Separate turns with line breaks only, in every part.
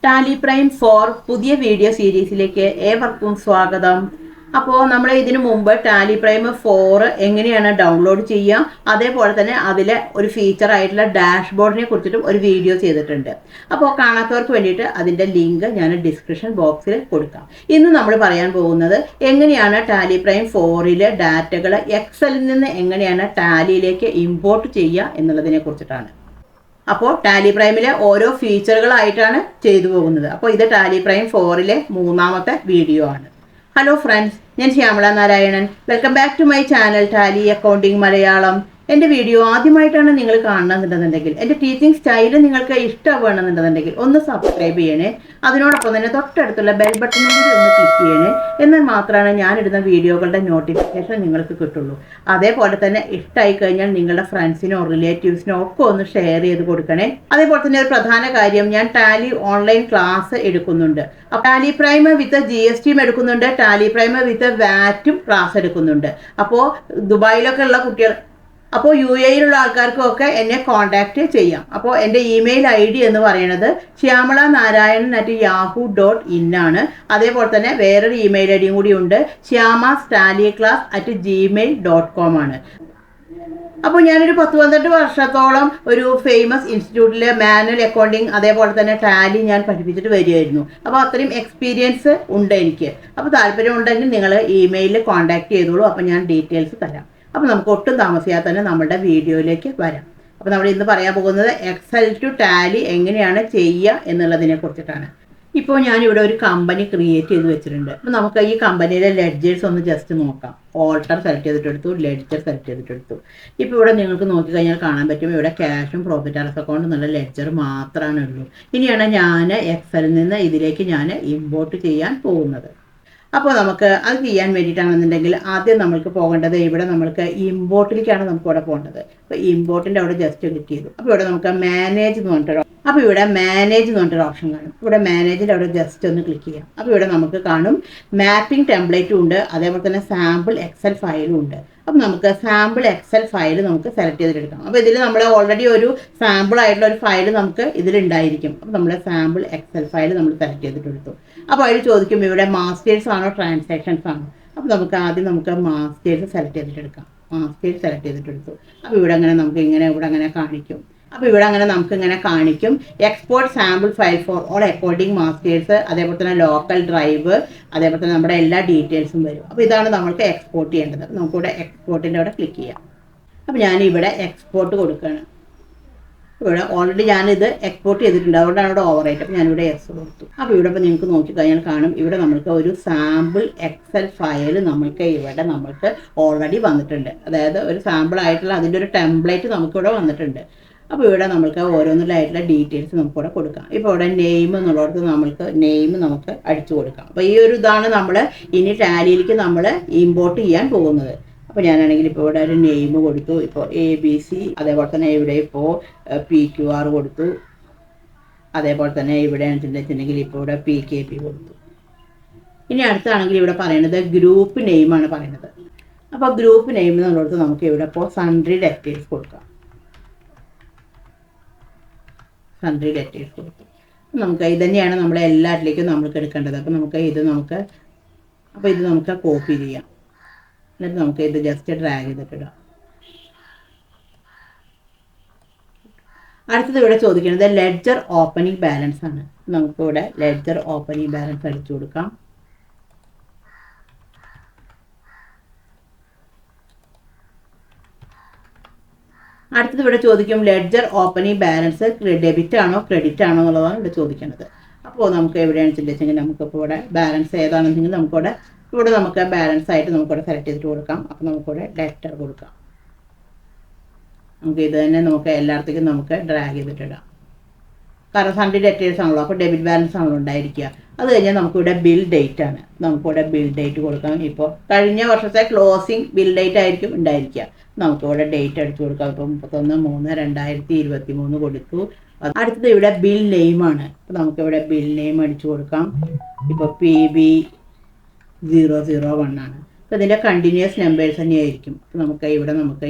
Tally prime 4 പുതിയ video സീരീസിലേക്ക് ഏവർക്കും സ്വാഗതം. അപ്പോൾ നമ്മൾ ഇതിനു മുമ്പ് ടാലി പ്രൈം 4 എങ്ങനെയാണ് ഡൗൺലോഡ് ചെയ്യുക, അതേപോലെ തന്നെ അതിലെ ഒരു ഫീച്ചർ ആയിട്ടുള്ള ഡാഷ്ബോർഡിനെ കുറിച്ചിട്ടും ഒരു വീഡിയോ ചെയ്തിട്ടുണ്ട്. അപ്പോൾ കാണാത്തവർക്ക് വേണ്ടിയിട്ട് അതിൻ്റെ ലിങ്ക് ഞാൻ ഡിസ്ക്രിപ്ഷൻ ബോക്സിൽ കൊടുക്കാം. ഇന്ന് നമ്മൾ പറയാൻ പോകുന്നത് എങ്ങനെയാണ് ടാലി പ്രൈം 4ലെ ഡാറ്റകൾ എക്സലിൽ നിന്ന് എങ്ങനെയാണ് ടാലിയിലേക്ക് ഇമ്പോർട്ട് ചെയ്യുക എന്നുള്ളതിനെ കുറിച്ചിട്ടാണ്. അപ്പോൾ ടാലി പ്രൈമിലെ ഓരോ ഫീച്ചറുകളായിട്ടാണ് ചെയ്തു പോകുന്നത്. അപ്പോൾ ഇത് ടാലി പ്രൈം 4ലെ മൂന്നാമത്തെ വീഡിയോ ആണ്. ഹലോ ഫ്രണ്ട്സ്, ഞാൻ Shyamala Narayanan. Welcome back to my channel Tally accounting Malayalam. എൻ്റെ വീഡിയോ ആദ്യമായിട്ടാണ് നിങ്ങൾ കാണണമെന്നുണ്ടെന്നുണ്ടെങ്കിൽ, എൻ്റെ ടീച്ചിങ് സ്റ്റൈല് നിങ്ങൾക്ക് ഇഷ്ടമാണെന്നുണ്ടെന്നുണ്ടെങ്കിൽ ഒന്ന് സബ്സ്ക്രൈബ് ചെയ്യണേ. അതിനോടൊപ്പം തന്നെ തൊട്ടടുത്തുള്ള ബെൽ ബട്ടണും കൂടി ഒന്ന് ക്ലിക്ക് ചെയ്യണേ. എന്നാൽ മാത്രമാണ് ഞാനിടുന്ന വീഡിയോകളുടെ നോട്ടിഫിക്കേഷൻ നിങ്ങൾക്ക് കിട്ടുള്ളൂ. അതേപോലെ തന്നെ ഇഷ്ടമായി കഴിഞ്ഞാൽ നിങ്ങളുടെ ഫ്രണ്ട്സിനോ റിലേറ്റീവ്സിനോ ഒക്കെ ഒന്ന് ഷെയർ ചെയ്ത് കൊടുക്കണേ. അതേപോലെ തന്നെ ഒരു പ്രധാന കാര്യം, ഞാൻ ടാലി ഓൺലൈൻ ക്ലാസ് എടുക്കുന്നുണ്ട്. ടാലി പ്രൈം വിത്ത് GST എടുക്കുന്നുണ്ട്, ടാലി പ്രൈം വിത്ത് വാറ്റും ക്ലാസ് എടുക്കുന്നുണ്ട്. അപ്പോൾ ദുബായിലൊക്കെ ഉള്ള കുട്ടികൾ, അപ്പോൾ UAE ആൾക്കാർക്കൊക്കെ എന്നെ കോൺടാക്റ്റ് ചെയ്യാം. അപ്പോൾ എൻ്റെ ഇമെയിൽ ID എന്ന് പറയുന്നത് shyamala.narayanan@yahoo.in ആണ്. അതേപോലെ തന്നെ വേറൊരു ഇമെയിൽ ID കൂടി ഉണ്ട്, shyamastalieclass@gmail.com ആണ്. അപ്പോൾ ഞാനൊരു 10-12 വർഷത്തോളം ഒരു ഫേമസ് ഇൻസ്റ്റിറ്റ്യൂട്ടിൽ മാനുവൽ അക്കൗണ്ടിങ് അതേപോലെ തന്നെ ടാലി ഞാൻ പഠിപ്പിച്ചിട്ട് വരികയായിരുന്നു. അപ്പോൾ അത്രയും എക്സ്പീരിയൻസ് ഉണ്ട് എനിക്ക്. അപ്പോൾ താല്പര്യമുണ്ടെങ്കിൽ നിങ്ങൾ ഇമെയിലിൽ കോൺടാക്ട് ചെയ്തോളൂ. അപ്പോൾ ഞാൻ ഡീറ്റെയിൽസ് തരാം. അപ്പോൾ നമുക്ക് ഒട്ടും താമസിയാതെ തന്നെ നമ്മുടെ വീഡിയോയിലേക്ക് വരാം. അപ്പോൾ നമ്മൾ ഇന്ന് പറയാൻ പോകുന്നത് എക്സൽ ടു ടാലി എങ്ങനെയാണ് ചെയ്യുക എന്നുള്ളതിനെ കുറിച്ചിട്ടാണ്. ഇപ്പോൾ ഞാനിവിടെ ഒരു കമ്പനി ക്രിയേറ്റ് ചെയ്ത് വെച്ചിട്ടുണ്ട്. അപ്പോൾ നമുക്ക് ഈ കമ്പനിയിലെ ലെഡ്ജേഴ്സ് ഒന്ന് ജസ്റ്റ് നോക്കാം. ഓൾട്ടർ സെലക്ട് ചെയ്തിട്ടെടുത്തു, ലെഡ്ജർ സെലക്ട് ചെയ്തിട്ടെടുത്തു. ഇപ്പോൾ ഇവിടെ നിങ്ങൾക്ക് നോക്കിക്കഴിഞ്ഞാൽ കാണാൻ പറ്റും, ഇവിടെ ക്യാഷും പ്രോഫിറ്റ് ആൻഡ് ലോസ് അക്കൗണ്ട് എന്നുള്ള ലെഡ്ജർ മാത്രമാണ് ഉള്ളൂ. ഇനിയാണ് ഞാൻ എക്സലിൽ നിന്ന് ഇതിലേക്ക് ഞാൻ ഇമ്പോർട്ട് ചെയ്യാൻ പോകുന്നത്. അപ്പോൾ നമുക്ക് അത് ചെയ്യാൻ വേണ്ടിയിട്ടാണെന്നുണ്ടെങ്കിൽ ആദ്യം നമ്മൾക്ക് പോകേണ്ടത്, ഇവിടെ നമ്മൾക്ക് ഇമ്പോർട്ടിലേക്കാണ് നമുക്ക് ഇവിടെ പോകേണ്ടത്. അപ്പോൾ ഇമ്പോർട്ടിൻ്റെ അവിടെ ജസ്റ്റ് ക്ലിക്ക് ചെയ്തു. അപ്പോൾ ഇവിടെ നമുക്ക് മാനേജ് എന്ന് പറഞ്ഞിട്ടൊരു ഓപ്ഷൻ കാണും. ഇവിടെ മാനേജിൻ്റെ അവിടെ ജസ്റ്റ് ഒന്ന് ക്ലിക്ക് ചെയ്യാം. അപ്പോൾ ഇവിടെ നമുക്ക് കാണും മാപ്പിംഗ് ടെംപ്ലേറ്റും ഉണ്ട്, അതേപോലെ തന്നെ സാമ്പിൾ എക്സൽ ഫയലും ഉണ്ട്. അപ്പം നമുക്ക് സാമ്പിൾ എക്സൽ ഫയൽ നമുക്ക് സെലക്ട് ചെയ്തിട്ടെടുക്കാം. അപ്പോൾ ഇതിൽ നമ്മൾ ഓൾറെഡി ഒരു സാമ്പിൾ ആയിട്ടുള്ള ഒരു ഫയൽ നമുക്ക് ഇതിലുണ്ടായിരിക്കും. അപ്പോൾ നമ്മൾ സാമ്പിൾ എക്സൽ ഫയൽ നമ്മൾ സെലക്ട് ചെയ്തിട്ടെടുത്തു. അപ്പോൾ അതിൽ ചോദിക്കും ഇവിടെ മാസ്റ്റേഴ്സ് ആണോ ട്രാൻസാക്ഷൻസ് ആണോ. അപ്പോൾ നമുക്ക് ആദ്യം മാസ്റ്റേഴ്സ് സെലക്ട് ചെയ്തിട്ടെടുക്കാം. മാസ്റ്റേഴ്സ് സെലക്ട് ചെയ്തിട്ടെടുത്തു. അപ്പോൾ ഇവിടെ അങ്ങനെ നമുക്ക് ഇവിടെ അങ്ങനെ കാണിക്കും. അപ്പോൾ ഇവിടെ അങ്ങനെ നമുക്ക് ഇങ്ങനെ കാണിക്കും export sample file for all accounting masters, അതേപോലെ തന്നെ ലോക്കൽ ഡ്രൈവ്, അതേപോലെ തന്നെ നമ്മുടെ എല്ലാ ഡീറ്റെയിൽസും വരും. അപ്പോൾ ഇതാണ് നമുക്ക് എക്സ്പോർട്ട് ചെയ്യേണ്ടത്. അപ്പോൾ നമുക്കിവിടെ എക്സ്പോർട്ടിൻ്റെ അവിടെ ക്ലിക്ക് ചെയ്യാം. അപ്പോൾ ഞാനിവിടെ എക്സ്പോർട്ട് കൊടുക്കുകയാണ്. ഇവിടെ ഓൾറെഡി ഞാനിത് എക്സ്പോർട്ട് ചെയ്തിട്ടുണ്ട്, അതുകൊണ്ടാണ് ഇവിടെ ഓവറായിട്ട്. അപ്പോൾ ഞാനിവിടെ യെസ് കൊടുത്തു. അപ്പോൾ ഇവിടെ ഇപ്പോൾ നിങ്ങൾക്ക് നോക്കിക്കഴിഞ്ഞാൽ കാണും, ഇവിടെ നമ്മൾക്ക് ഒരു സാമ്പിൾ എക്സൽ ഫയൽ നമ്മൾക്ക് ഓൾറെഡി വന്നിട്ടുണ്ട്. അതായത് ഒരു സാമ്പിൾ ആയിട്ടുള്ള അതിൻ്റെ ഒരു ടെംപ്ലേറ്റ് നമുക്കിവിടെ വന്നിട്ടുണ്ട്. അപ്പോൾ ഇവിടെ നമുക്ക് ഓരോന്നിലായിട്ടുള്ള ഡീറ്റെയിൽസ് നമുക്കിവിടെ കൊടുക്കാം. ഇപ്പോൾ ഇവിടെ നെയിം എന്നുള്ളിടത്ത് നെയിം നമുക്ക് അടിച്ചു കൊടുക്കാം. അപ്പോൾ ഈ ഒരു ഇതാണ് നമ്മൾ ഇനി ടാലിയിലേക്ക് നമ്മൾ ഇമ്പോർട്ട് ചെയ്യാൻ പോകുന്നത്. അപ്പോൾ ഞാനാണെങ്കിൽ ഇപ്പോൾ ഇവിടെ ഒരു നെയിം കൊടുത്തു. ഇപ്പോൾ ABC, അതേപോലെ തന്നെ ഇവിടെ ഇപ്പോൾ PQR കൊടുത്തു. അതേപോലെ തന്നെ ഇവിടെ വെച്ചിട്ടുണ്ടെങ്കിൽ ഇപ്പോൾ ഇവിടെ PKP കൊടുത്തു. ഇനി അടുത്താണെങ്കിൽ ഇവിടെ പറയുന്നത് ഗ്രൂപ്പ് നെയിമാണ് പറയുന്നത്. അപ്പോൾ ഗ്രൂപ്പ് നെയിം എന്നുള്ളിടത്ത് നമുക്ക് ഇവിടെ ഇപ്പോൾ സൺട്രി ഡീറ്റെയിൽസ് കൊടുക്കാം. സൺട്രി ഡീറ്റെയിൽസ് കൊടുത്തു. നമുക്ക് ഇത് തന്നെയാണ് നമ്മൾ എല്ലാറ്റിലേക്കും നമ്മൾക്ക് എടുക്കേണ്ടത്. അപ്പോൾ ഇത് നമുക്ക് കോപ്പി ചെയ്യാം. എന്നിട്ട് നമുക്ക് ഇത് ജസ്റ്റ് ഡ്രാഗ് ചെയ്തിട്ടിടാം. അടുത്തത് ഇവിടെ ചോദിക്കുന്നത് ലെഡ്ജർ ഓപ്പണിംഗ് ബാലൻസ് ആണ്. നമുക്കിവിടെ ലെഡ്ജർ ഓപ്പണിംഗ് ബാലൻസ് അടിച്ചു കൊടുക്കാം. അടുത്തത് ഇവിടെ ചോദിക്കും ലെഡ്ജർ ഓപ്പണിംഗ് ബാലൻസ് ഡെബിറ്റ് ആണോ ക്രെഡിറ്റ് ആണോ എന്നുള്ളതാണ് ഇവിടെ ചോദിക്കുന്നത്. അപ്പോൾ നമുക്ക് എവിടെയാണെന്ന് വെച്ചിട്ടുണ്ടെങ്കിൽ നമുക്കിപ്പോൾ ഇവിടെ ബാലൻസ് ഏതാണെന്നുണ്ടെങ്കിൽ ഇവിടെ നമുക്ക് ബാലൻസ് ആയിട്ട് നമുക്കിവിടെ സെലക്ട് ചെയ്തിട്ട് കൊടുക്കാം. അപ്പോൾ നമുക്കിവിടെ ഡെറ്റർ കൊടുക്കാം. നമുക്ക് ഇത് തന്നെ നമുക്ക് എല്ലായിടത്തേക്കും നമുക്ക് ഡ്രാഗ് ചെയ്തിട്ടിടാം. കാരണം സൺഡേ ഡീറ്റെയിൽസ് ആണല്ലോ, അപ്പോൾ ഡെബിറ്റ് ബാലൻസ് ആണല്ലോ ഉണ്ടായിരിക്കുക. അത് കഴിഞ്ഞാൽ നമുക്കിവിടെ ബിൽ ഡേറ്റ് ആണ്. നമുക്കിവിടെ ബിൽ ഡേറ്റ് കൊടുക്കാം. ഇപ്പോൾ കഴിഞ്ഞ വർഷത്തെ ക്ലോസിംഗ് ബിൽ ഡേറ്റ് ആയിരിക്കും ഉണ്ടായിരിക്കുക. നമുക്കിവിടെ ഡേറ്റ് അടിച്ചു കൊടുക്കാം. ഇപ്പോൾ 31/3/2023 കൊടുത്തു. അടുത്തത് ഇവിടെ ബിൽ നെയിമാണ്. അപ്പോൾ നമുക്കിവിടെ ബിൽ നെയിം അടിച്ചു കൊടുക്കാം. ഇപ്പോൾ PB001 ആണ്. അപ്പോൾ ഇതിൻ്റെ കണ്ടിന്യൂസ് നമ്പേഴ്സ് തന്നെയായിരിക്കും. അപ്പോൾ നമുക്ക്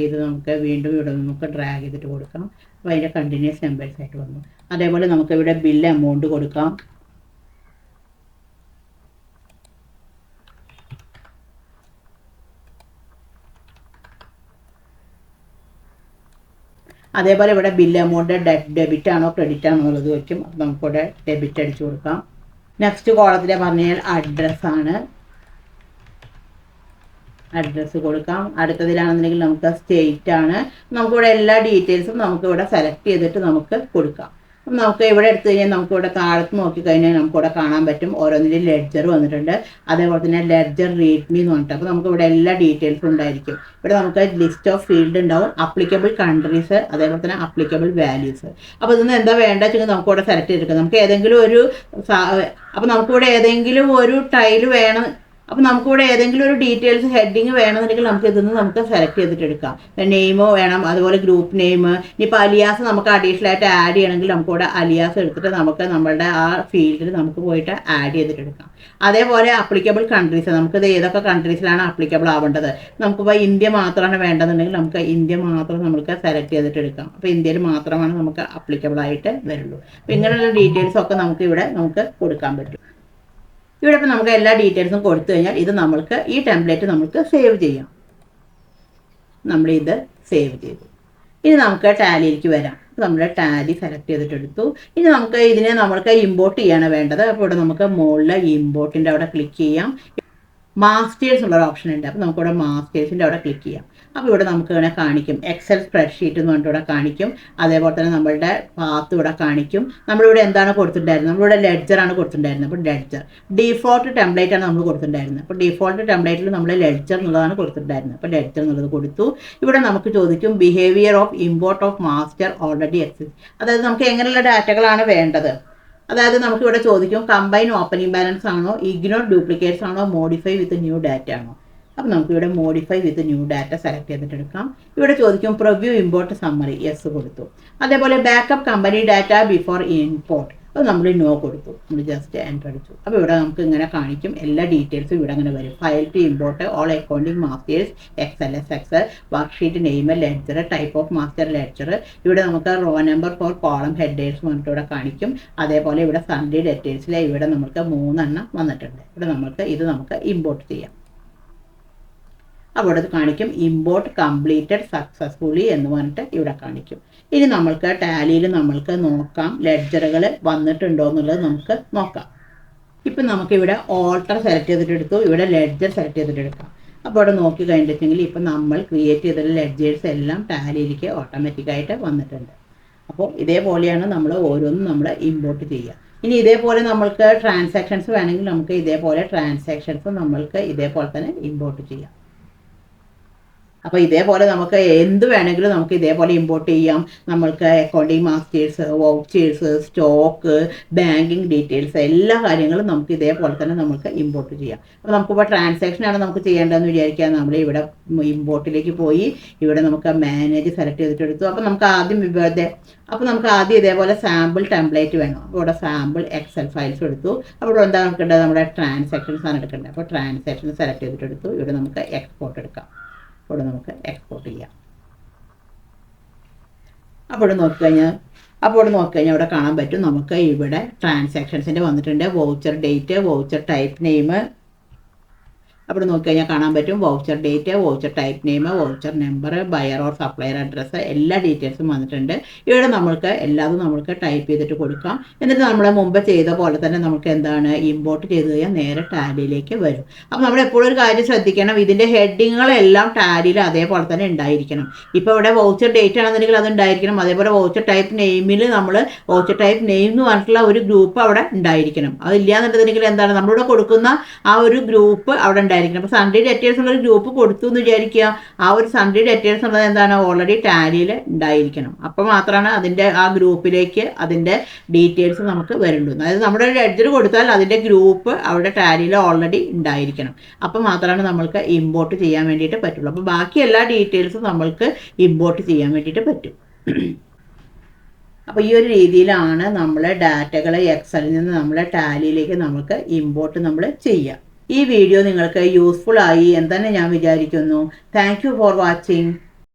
വീണ്ടും ഇവിടെ നമുക്ക് ഡ്രാഗ് ചെയ്തിട്ട് കൊടുക്കാം. അപ്പോൾ അതിൻ്റെ കണ്ടിന്യൂസ് നമ്പേഴ്സ് ആയിട്ട് വന്നു. അതേപോലെ നമുക്കിവിടെ ബിൽ എമൗണ്ട് കൊടുക്കാം. അതേപോലെ ഇവിടെ ബില്ല് എമൗണ്ട് ഡെബിറ്റ് ആണോ ക്രെഡിറ്റ് ആണോ എന്നുള്ളത് വയ്ക്കും. അപ്പോൾ നമുക്കിവിടെ ഡെബിറ്റ് അടിച്ചു കൊടുക്കാം. നെക്സ്റ്റ് കോളത്തിൽ പറഞ്ഞു കഴിഞ്ഞാൽ അഡ്രസ്സാണ്, അഡ്രസ്സ് കൊടുക്കാം. അടുത്തതിലാണെന്നുണ്ടെങ്കിൽ നമുക്ക് സ്റ്റേറ്റ് ആണ്. നമുക്കിവിടെ എല്ലാ ഡീറ്റെയിൽസും നമുക്കിവിടെ സെലക്ട് ചെയ്തിട്ട് നമുക്ക് കൊടുക്കാം. അപ്പം നമുക്ക് ഇവിടെ എടുത്തു കഴിഞ്ഞാൽ നമുക്കിവിടെ താഴത്ത് നോക്കിക്കഴിഞ്ഞാൽ നമുക്കിവിടെ കാണാൻ പറ്റും ഓരോന്നിൻ്റെ ലെഡ്ജർ വന്നിട്ടുണ്ട്. അതേപോലെ തന്നെ ലെഡ്ജർ റീഡ്മി എന്ന് പറഞ്ഞിട്ട് അപ്പോൾ നമുക്കിവിടെ എല്ലാ ഡീറ്റെയിൽസും ഉണ്ടായിരിക്കും. ഇവിടെ നമുക്ക് ലിസ്റ്റ് ഓഫ് ഫീൽഡ് ഉണ്ടാവും, അപ്ലിക്കബിൾ കൺട്രീസ്, അതേപോലെ തന്നെ അപ്ലിക്കബിൾ വാല്യൂസ്. അപ്പോൾ ഇതൊന്നും എന്താ വേണ്ട വെച്ചെങ്കിൽ നമുക്കിവിടെ സെലക്ട് ചെയ്തെടുക്കാം. നമുക്ക് ഏതെങ്കിലും ഒരു അപ്പോൾ നമുക്കിവിടെ ഏതെങ്കിലും ഒരു ടൈല് വേണം, അപ്പോൾ നമുക്കിവിടെ ഏതെങ്കിലും ഒരു ഡീറ്റെയിൽസ് ഹെഡിങ് വേണമെന്നുണ്ടെങ്കിൽ നമുക്ക് ഇതിൽ നിന്ന് നമുക്ക് സെലക്ട് ചെയ്തിട്ട് എടുക്കാം. നെയിമോ വേണം, അതുപോലെ ഗ്രൂപ്പ് നെയിം. ഇനിയിപ്പോൾ അലിയാസ് നമുക്ക് അഡീഷണൽ ആയിട്ട് ആഡ് ചെയ്യണമെങ്കിൽ നമുക്കിവിടെ അലിയാസ് എടുത്തിട്ട് നമുക്ക് നമ്മളുടെ ആ ഫീൽഡിൽ നമുക്ക് പോയിട്ട് ആഡ് ചെയ്തിട്ട് എടുക്കാം. അതേപോലെ അപ്ലിക്കബിൾ കൺട്രീസ്, നമുക്കിത് ഏതൊക്കെ കൺട്രീസിലാണ് അപ്ലിക്കബിൾ ആവേണ്ടത്. നമുക്കിപ്പോൾ ഇന്ത്യ മാത്രമാണ് വേണ്ടതെന്നുണ്ടെങ്കിൽ നമുക്ക് ഇന്ത്യ മാത്രം നമുക്ക് സെലക്ട് ചെയ്തിട്ട് എടുക്കാം. അപ്പോൾ ഇന്ത്യയിൽ മാത്രമാണ് നമുക്ക് അപ്ലിക്കബിൾ ആയിട്ട് വരുള്ളൂ. അപ്പോൾ ഇങ്ങനെയുള്ള ഡീറ്റെയിൽസൊക്കെ നമുക്ക് ഇവിടെ നമുക്ക് കൊടുക്കാൻ പറ്റും. ഇവിടെ ഇപ്പോൾ നമുക്ക് എല്ലാ ഡീറ്റെയിൽസും കൊടുത്തു കഴിഞ്ഞാൽ ഇത് നമ്മൾക്ക് ഈ ടെംപ്ലേറ്റ് നമുക്ക് സേവ് ചെയ്യാം. നമ്മളിത് സേവ് ചെയ്തു. ഇനി നമുക്ക് ടാലിയിലേക്ക് വരാം. നമ്മൾ ടാലി സെലക്ട് ചെയ്തിട്ടെടുത്തു. ഇനി നമുക്ക് ഇതിനെ നമ്മൾക്ക് ഇമ്പോർട്ട് ചെയ്യാണ് വേണ്ടത്. അപ്പോൾ ഇവിടെ നമുക്ക് മുകളിൽ ഇമ്പോർട്ടിൻ്റെ അവിടെ ക്ലിക്ക് ചെയ്യാം. മാസ്റ്റേഴ്സ് ഉള്ളൊരു ഓപ്ഷൻ ഉണ്ട്. അപ്പോൾ നമുക്കിവിടെ മാസ്റ്റേഴ്സിൻ്റെ അവിടെ ക്ലിക്ക് ചെയ്യാം. അപ്പോൾ ഇവിടെ നമുക്ക് ഇങ്ങനെ കാണിക്കും എക്സൽ സ്പ്രെഡ്ഷീറ്റ് എന്ന് പറഞ്ഞിട്ട് ഇവിടെ കാണിക്കും. അതേപോലെ തന്നെ നമ്മളുടെ പാത്ത് ഇവിടെ കാണിക്കും. നമ്മളിവിടെ എന്താണ് കൊടുത്തിട്ടുണ്ടായിരുന്നത്, നമ്മളിവിടെ ലെഡ്ജറാണ് കൊടുത്തിട്ടുണ്ടായിരുന്നത്. അപ്പോൾ ലെഡ്ജർ ഡീഫോൾട്ട് ടെംപ്ലേറ്റ് ആണ് നമ്മൾ കൊടുത്തിട്ടുണ്ടായിരുന്നത്. അപ്പോൾ ഡീഫോൾട്ട് ടെംപ്ലേറ്റിൽ നമ്മൾ ലെഡ്ജർ എന്നുള്ളതാണ് കൊടുത്തിട്ടുണ്ടായിരുന്നത്. അപ്പോൾ ലെഡ്ജർ എന്നുള്ളത് കൊടുത്തു. ഇവിടെ നമുക്ക് ചോദിക്കും behaviour of import of master already exist. അതായത് നമുക്ക് എങ്ങനെയുള്ള ഡാറ്റകളാണ് വേണ്ടത്. അതായത് നമുക്കിവിടെ ചോദിക്കും കമ്പൈൻ ഓപ്പണിംഗ് ബാലൻസ് ആണോ, ഇഗ്നോർ ഡ്യൂപ്ലിക്കേറ്റ്സ് ആണോ, മോഡിഫൈ വിത്ത് ന്യൂ ഡാറ്റ ആണോ. അപ്പോൾ നമുക്കിവിടെ modify with new data select ചെയ്തിട്ട് എടുക്കാം. ഇവിടെ ചോദിക്കും പ്രിവ്യൂ ഇമ്പോർട്ട് സമ്മറി, യെസ് കൊടുത്തു. അതേപോലെ backup company data before import, അത് നമ്മൾ നോ കൊടുത്തു. നമ്മൾ ജസ്റ്റ് എൻ്റർ അടിച്ചു. അപ്പോൾ ഇവിടെ നമുക്ക് ഇങ്ങനെ കാണിക്കും എല്ലാ ഡീറ്റെയിൽസും ഇവിടെ അങ്ങനെ വരും. File to import, all accounting masters, XLSX, worksheet name, ledger, type of master ledger. ഇവിടെ നമുക്ക് row number four column headers വന്നിട്ട് ഇവിടെ കാണിക്കും. അതേപോലെ ഇവിടെ സൺഡേ ഡീറ്റെയിൽസിൽ ഇവിടെ നമുക്ക് 3 എണ്ണം വന്നിട്ടുണ്ട്. ഇവിടെ നമുക്ക് ഇത് നമുക്ക് ഇമ്പോർട്ട് ചെയ്യാം. അവിടെ കാണിക്കും ഇമ്പോർട്ട് കംപ്ലീറ്റഡ് സക്സസ്ഫുള്ളി എന്ന് പറഞ്ഞിട്ട് ഇവിടെ കാണിക്കും. ഇനി നമ്മൾക്ക് ടാലിയിൽ നമ്മൾക്ക് നോക്കാം ലെഡ്ജറുകൾ വന്നിട്ടുണ്ടോ എന്നുള്ളത് നമുക്ക് നോക്കാം. ഇപ്പം നമുക്കിവിടെ ഓൾട്ടർ സെലക്ട് ചെയ്തിട്ടെടുത്തു, ഇവിടെ ലെഡ്ജർ സെലക്ട് ചെയ്തിട്ടെടുക്കാം. അപ്പോൾ ഇവിടെ നോക്കി കഴിഞ്ഞിട്ടുണ്ടെങ്കിൽ ഇപ്പം നമ്മൾ ക്രിയേറ്റ് ചെയ്ത ലെഡ്ജേഴ്സ് എല്ലാം ടാലിയിലേക്ക് ഓട്ടോമാറ്റിക്കായിട്ട് വന്നിട്ടുണ്ട്. അപ്പോൾ ഇതേപോലെയാണ് നമ്മൾ ഓരോന്നും നമ്മൾ ഇമ്പോർട്ട് ചെയ്യുക. ഇനി ഇതേപോലെ നമ്മൾക്ക് ട്രാൻസാക്ഷൻസ് വേണമെങ്കിൽ നമുക്ക് ഇതേപോലെ ട്രാൻസാക്ഷൻസ് നമ്മൾക്ക് ഇതേപോലെ തന്നെ ഇമ്പോർട്ട് ചെയ്യാം. അപ്പോൾ ഇതേപോലെ നമുക്ക് എന്ത് വേണമെങ്കിലും നമുക്ക് ഇതേപോലെ ഇമ്പോർട്ട് ചെയ്യാം. നമ്മൾക്ക് accounting masters, vouchers, stock, banking details എല്ലാ കാര്യങ്ങളും നമുക്ക് ഇതേപോലെ തന്നെ നമുക്ക് ഇമ്പോർട്ട് ചെയ്യാം. അപ്പോൾ നമുക്കിപ്പോൾ ട്രാൻസാക്ഷനാണ് നമുക്ക് ചെയ്യേണ്ടതെന്ന് വിചാരിക്കുക. നമ്മൾ ഇവിടെ ഇമ്പോർട്ടിലേക്ക് പോയി ഇവിടെ നമുക്ക് മാനേജ് സെലക്ട് ചെയ്തിട്ടെടുത്തു. അപ്പോൾ നമുക്ക് ആദ്യം ഇതേപോലെ സാമ്പിൾ ടെംപ്ലേറ്റ് വേണം. അപ്പോൾ ഇവിടെ സാമ്പിൾ എക്സൽ ഫയൽസ് എടുത്തു. അപ്പോൾ ഇവിടെ എന്താ എടുക്കേണ്ടത്, നമ്മുടെ ട്രാൻസാക്ഷൻസ് ആണ് എടുക്കേണ്ടത്. അപ്പോൾ ട്രാൻസാക്ഷൻ സെലക്ട് ചെയ്തിട്ടെടുത്തു. ഇവിടെ നമുക്ക് എക്സ്പോർട്ട് എടുക്കാം. ഇവിടെ നമുക്ക് എക്സ്പോർട്ട് ചെയ്യാം. അപ്പോൾ നോക്കിക്കഴിഞ്ഞാൽ ഇവിടെ കാണാൻ പറ്റും നമുക്ക് ഇവിടെ ട്രാൻസാക്ഷൻസിൻ്റെ വന്നിട്ടുണ്ട്. Voucher date, voucher type name. അവിടെ നോക്കിക്കഴിഞ്ഞാൽ കാണാൻ പറ്റും voucher date, voucher type name, voucher number, buyer or supplier address എല്ലാ ഡീറ്റെയിൽസും വന്നിട്ടുണ്ട്. ഇവിടെ നമ്മൾക്ക് എല്ലാതും നമുക്ക് ടൈപ്പ് ചെയ്തിട്ട് കൊടുക്കാം. എന്നിട്ട് നമ്മൾ മുമ്പ് ചെയ്ത പോലെ തന്നെ നമുക്ക് എന്താണ് ഇമ്പോർട്ട് ചെയ്ത് കഴിഞ്ഞാൽ നേരെ ടാലിയിലേക്ക് വരും. അപ്പോൾ നമ്മൾ എപ്പോഴും ഒരു കാര്യം ശ്രദ്ധിക്കണം, ഇതിൻ്റെ ഹെഡിങ്ങുകളെല്ലാം ടാലിയിൽ അതേപോലെ തന്നെ ഉണ്ടായിരിക്കണം. ഇപ്പോൾ ഇവിടെ വൗച്ചർ ഡേറ്റ് ആണെന്നുണ്ടെങ്കിൽ അത് ഉണ്ടായിരിക്കണം. അതേപോലെ വൗച്ചർ ടൈപ്പ് നെയിമിൽ നമ്മൾ വൗച്ചർ ടൈപ്പ് നെയിം എന്ന് പറഞ്ഞിട്ടുള്ള ഒരു ഗ്രൂപ്പ് അവിടെ ഉണ്ടായിരിക്കണം. അതില്ലാന്നുണ്ടെങ്കിൽ എന്താണ് നമ്മളിവിടെ കൊടുക്കുന്ന ആ ഒരു ഗ്രൂപ്പ് അവിടെ ഉണ്ടായിരിക്കണം. അപ്പോൾ സൺഡേ ഡെറ്റേഴ്സ് ഉള്ളൊരു ഗ്രൂപ്പ് കൊടുത്തു എന്ന് വിചാരിക്കുക. ആ ഒരു സൺഡേ ഡെറ്റേഴ്സ് ഉള്ളത് എന്താണ് ഓൾറെഡി ടാലിയിൽ ഉണ്ടായിരിക്കണം. അപ്പോൾ മാത്രമാണ് അതിൻ്റെ ആ ഗ്രൂപ്പിലേക്ക് അതിൻ്റെ ഡീറ്റെയിൽസ് നമുക്ക് വരുള്ളൂ. അതായത് നമ്മുടെ ഒരു ലെഡ്ജർ കൊടുത്താൽ അതിൻ്റെ ഗ്രൂപ്പ് അവിടെ ടാലിയിൽ ഓൾറെഡി ഉണ്ടായിരിക്കണം. അപ്പോൾ മാത്രമാണ് നമ്മൾക്ക് ഇമ്പോർട്ട് ചെയ്യാൻ വേണ്ടിയിട്ട് പറ്റുള്ളൂ. അപ്പോൾ ബാക്കി എല്ലാ ഡീറ്റെയിൽസും നമ്മൾക്ക് ഇമ്പോർട്ട് ചെയ്യാൻ വേണ്ടിയിട്ട് പറ്റും. അപ്പോൾ ഈ ഒരു രീതിയിലാണ് നമ്മൾ ഡാറ്റകൾ എക്സലിൽ നിന്ന് നമ്മളെ ടാലിയിലേക്ക് നമുക്ക് ഇമ്പോർട്ട് നമ്മൾ ചെയ്യുക. ഈ വീഡിയോ നിങ്ങൾക്ക് യൂസ്ഫുൾ ആയി എന്ന് തന്നെ ഞാൻ വിചാരിക്കുന്നു. Thank you for watching.